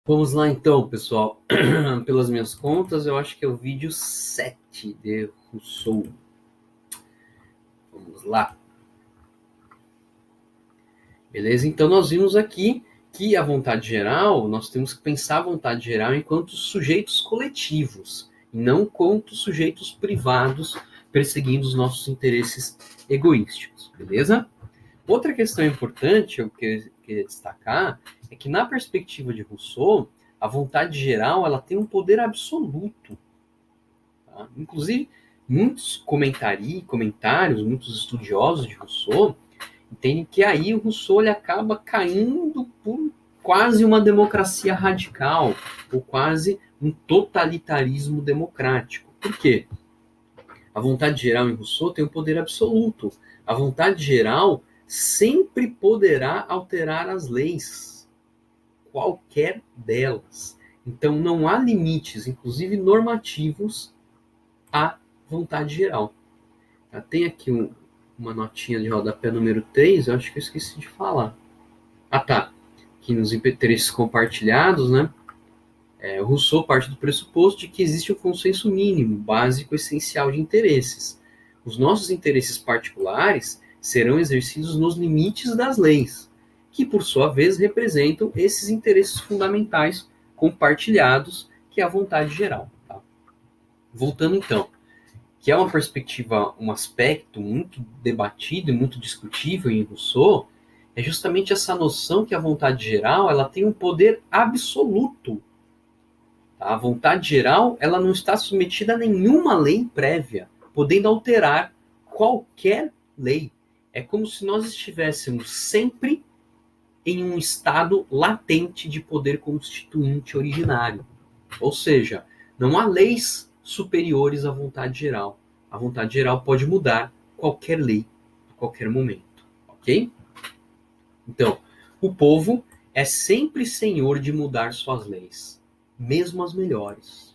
Vamos lá então, pessoal. Pelas minhas contas, eu acho que é o vídeo 7 de Rousseau. Vamos lá. Beleza? Então nós vimos aqui que a vontade geral, nós temos que pensar a vontade geral enquanto sujeitos coletivos, e não enquanto sujeitos privados perseguindo os nossos interesses egoísticos. Beleza? Outra questão importante, eu queria destacar, é que na perspectiva de Rousseau, a vontade geral ela tem um poder absoluto. Tá? Inclusive, muitos comentários, muitos estudiosos de Rousseau, entendem que aí o Rousseau ele acaba caindo por quase uma democracia radical, ou quase um totalitarismo democrático. Por quê? A vontade geral em Rousseau tem um poder absoluto. A vontade geral sempre poderá alterar as leis, qualquer delas. Então não há limites, inclusive normativos, à vontade geral. Tem aqui uma notinha de rodapé número 3, eu acho que eu esqueci de falar. Ah, tá. Aqui nos interesses compartilhados, né? O Rousseau parte do pressuposto de que existe um consenso mínimo, básico, essencial de interesses. Os nossos interesses particulares serão exercidos nos limites das leis, que por sua vez representam esses interesses fundamentais compartilhados, que é a vontade geral. Tá? Voltando então, que é uma perspectiva, um aspecto muito debatido e muito discutível em Rousseau, é justamente essa noção que a vontade geral ela tem um poder absoluto. Tá? A vontade geral ela não está submetida a nenhuma lei prévia, podendo alterar qualquer lei. É como se nós estivéssemos sempre em um estado latente de poder constituinte originário. Ou seja, não há leis superiores à vontade geral. A vontade geral pode mudar qualquer lei a qualquer momento, ok? Então, o povo é sempre senhor de mudar suas leis, mesmo as melhores.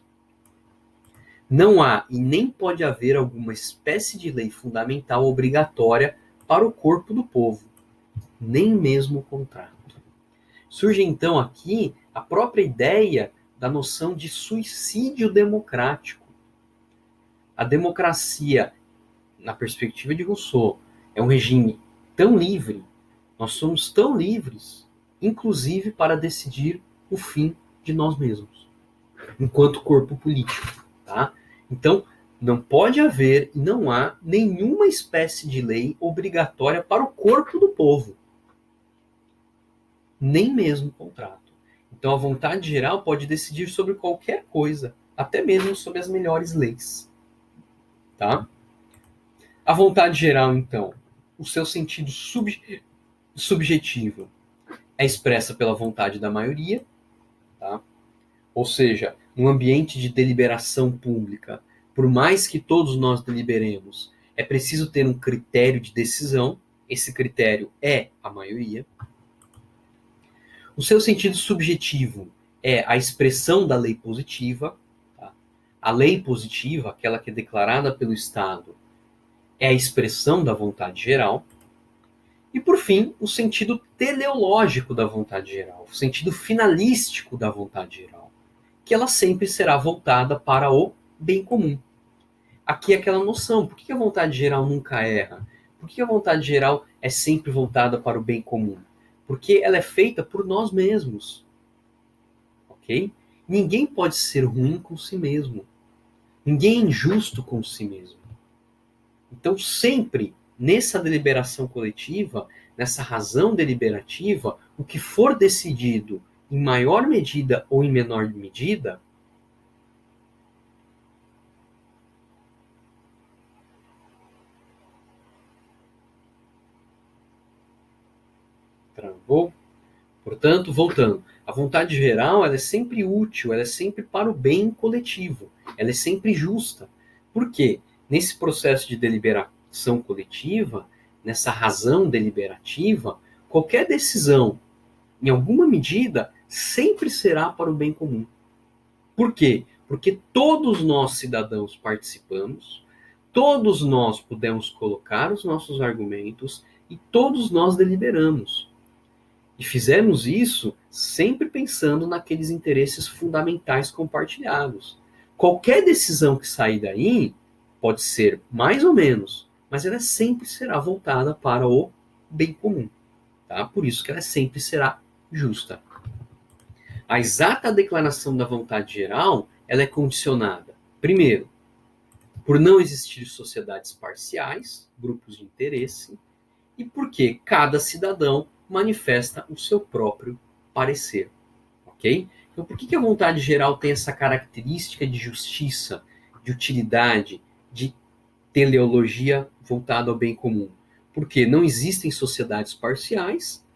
Não há e nem pode haver alguma espécie de lei fundamental obrigatória para o corpo do povo, nem mesmo o contrato. Surge então aqui a própria ideia da noção de suicídio democrático. A democracia, na perspectiva de Rousseau, é um regime tão livre, nós somos tão livres, inclusive para decidir o fim de nós mesmos, enquanto corpo político. Tá? Então, não pode haver e não há nenhuma espécie de lei obrigatória para o corpo do povo, nem mesmo o contrato. Então, a vontade geral pode decidir sobre qualquer coisa, até mesmo sobre as melhores leis. Tá? A vontade geral, então, o seu sentido subjetivo é expressa pela vontade da maioria, tá? Ou seja, num ambiente de deliberação pública, por mais que todos nós deliberemos, é preciso ter um critério de decisão, esse critério é a maioria. O seu sentido subjetivo é a expressão da lei positiva. Tá? A lei positiva, aquela que é declarada pelo Estado, é a expressão da vontade geral. E, por fim, o sentido teleológico da vontade geral, o sentido finalístico da vontade geral, que ela sempre será voltada para o bem comum. Aqui é aquela noção, por que a vontade geral nunca erra? Por que a vontade geral é sempre voltada para o bem comum? Porque ela é feita por nós mesmos, ok? Ninguém pode ser ruim com si mesmo. Ninguém é injusto com si mesmo. Então, sempre nessa deliberação coletiva, nessa razão deliberativa, o que for decidido em maior medida ou em menor medida, travou? Portanto, voltando, a vontade geral ela é sempre útil, ela é sempre para o bem coletivo, ela é sempre justa. Por quê? Nesse processo de deliberação coletiva, nessa razão deliberativa, qualquer decisão, em alguma medida, sempre será para o bem comum. Por quê? Porque todos nós, cidadãos, participamos, todos nós podemos colocar os nossos argumentos e todos nós deliberamos. E fizemos isso sempre pensando naqueles interesses fundamentais compartilhados. Qualquer decisão que sair daí pode ser mais ou menos, mas ela sempre será voltada para o bem comum. Tá? Por isso que ela sempre será justa. A exata declaração da vontade geral, ela é condicionada, primeiro, por não existir sociedades parciais, grupos de interesse, e porque cada cidadão manifesta o seu próprio parecer, ok? Então, por que a vontade geral tem essa característica de justiça, de utilidade, de teleologia voltada ao bem comum? Porque não existem sociedades parciais,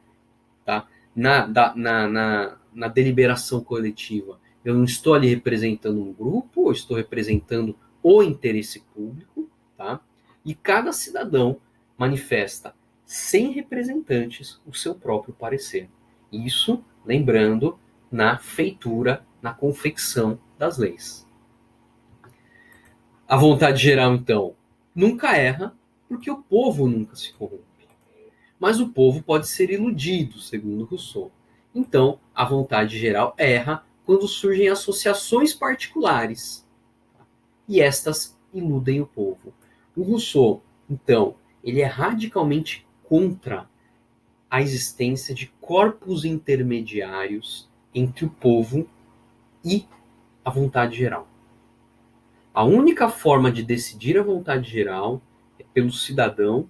tá? Na deliberação coletiva, eu não estou ali representando um grupo, eu estou representando o interesse público, tá? E cada cidadão manifesta, sem representantes, o seu próprio parecer. Isso, lembrando, na feitura, na confecção das leis. A vontade geral, então, nunca erra, porque o povo nunca se corrompe. Mas o povo pode ser iludido, segundo Rousseau. Então, a vontade geral erra quando surgem associações particulares. E estas iludem o povo. O Rousseau, então, ele é radicalmente contra a existência de corpos intermediários entre o povo e a vontade geral. A única forma de decidir a vontade geral é pelo cidadão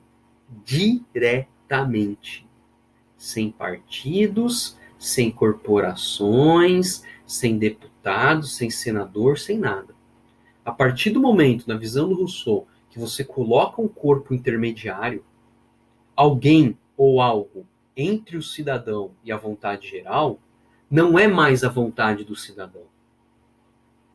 diretamente, sem partidos, sem corporações, sem deputados, sem senador, sem nada. A partir do momento, na visão do Rousseau, que você coloca um corpo intermediário, alguém ou algo entre o cidadão e a vontade geral, não é mais a vontade do cidadão.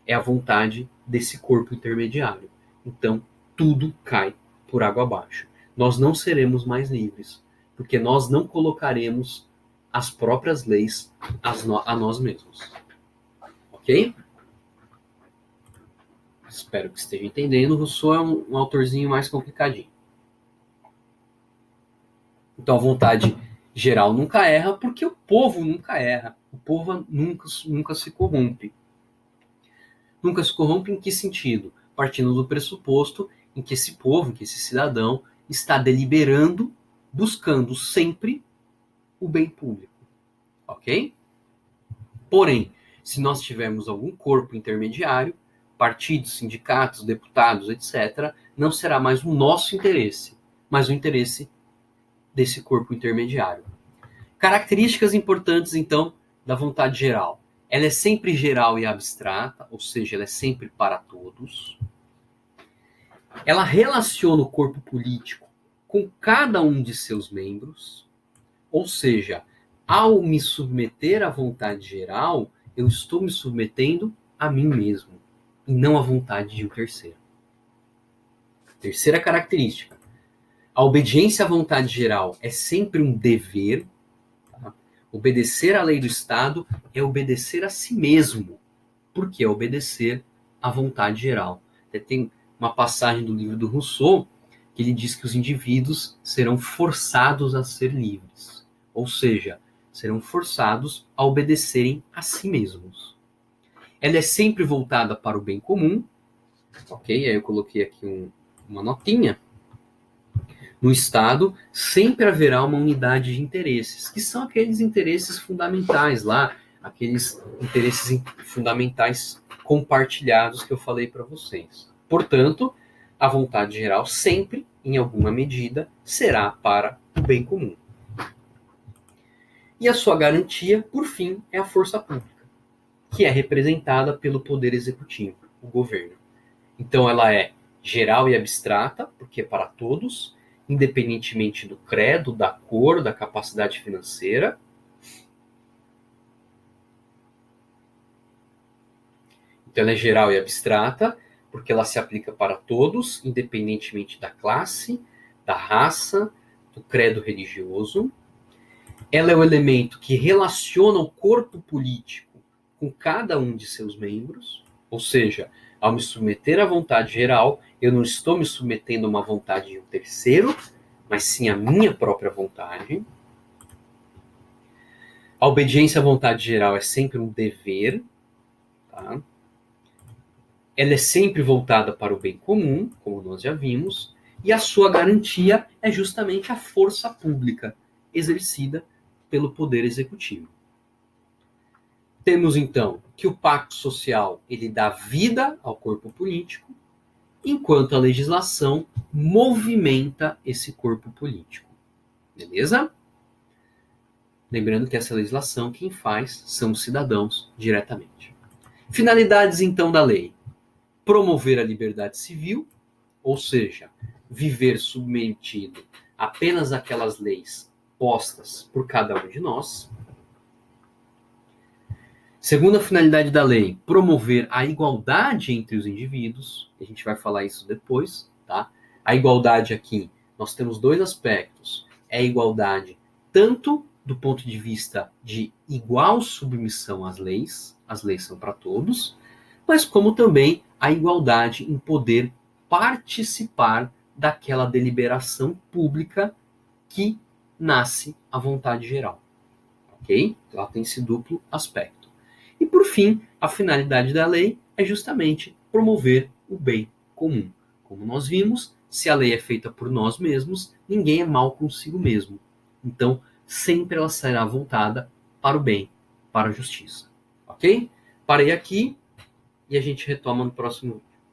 É a vontade desse corpo intermediário. Então, tudo cai por água abaixo. Nós não seremos mais livres, porque nós não colocaremos as próprias leis a nós mesmos. Ok? Espero que esteja entendendo. Rousseau é um autorzinho mais complicadinho. Então, a vontade geral nunca erra, porque o povo nunca erra. O povo nunca se corrompe. Nunca se corrompe em que sentido? Partindo do pressuposto em que esse povo, em que esse cidadão, está deliberando, buscando sempre o bem público. Ok? Porém, se nós tivermos algum corpo intermediário, partidos, sindicatos, deputados, etc., não será mais o nosso interesse, mas o interesse desse corpo intermediário. Características importantes, então, da vontade geral. Ela é sempre geral e abstrata, ou seja, ela é sempre para todos. Ela relaciona o corpo político com cada um de seus membros, ou seja, ao me submeter à vontade geral, eu estou me submetendo a mim mesmo, e não à vontade de um terceiro. Terceira característica. A obediência à vontade geral é sempre um dever. Tá? Obedecer à lei do Estado é obedecer a si mesmo, porque é obedecer à vontade geral. Tem uma passagem do livro do Rousseau que ele diz que os indivíduos serão forçados a ser livres, ou seja, serão forçados a obedecerem a si mesmos. Ela é sempre voltada para o bem comum, ok? Aí eu coloquei aqui uma notinha. No Estado, sempre haverá uma unidade de interesses, que são aqueles interesses fundamentais lá, aqueles interesses fundamentais compartilhados que eu falei para vocês. Portanto, a vontade geral sempre, em alguma medida, será para o bem comum. E a sua garantia, por fim, é a força pública, que é representada pelo poder executivo, o governo. Então, ela é geral e abstrata, porque é para todos, independentemente do credo, da cor, da capacidade financeira. Então, ela é geral e abstrata, porque ela se aplica para todos, independentemente da classe, da raça, do credo religioso. Ela é o elemento que relaciona o corpo político com cada um de seus membros, ou seja, ao me submeter à vontade geral, eu não estou me submetendo a uma vontade de um terceiro, mas sim à minha própria vontade. A obediência à vontade geral é sempre um dever, tá? Ela é sempre voltada para o bem comum, como nós já vimos, e a sua garantia é justamente a força pública exercida pelo Poder Executivo. Temos então que o pacto social ele dá vida ao corpo político, enquanto a legislação movimenta esse corpo político. Beleza? Lembrando que essa legislação quem faz são os cidadãos diretamente. Finalidades então da lei: promover a liberdade civil, ou seja, viver submetido apenas àquelas leis postas por cada um de nós. Segunda finalidade da lei: promover a igualdade entre os indivíduos. A gente vai falar isso depois, tá? A igualdade aqui, nós temos dois aspectos. É a igualdade tanto do ponto de vista de igual submissão às leis são para todos, mas como também a igualdade em poder participar daquela deliberação pública que nasce à vontade geral. Ok? Ela tem esse duplo aspecto. E por fim, a finalidade da lei é justamente promover o bem comum. Como nós vimos, se a lei é feita por nós mesmos, ninguém é mal consigo mesmo. Então, sempre ela será voltada para o bem, para a justiça. Ok? Parei aqui e a gente retoma no próximo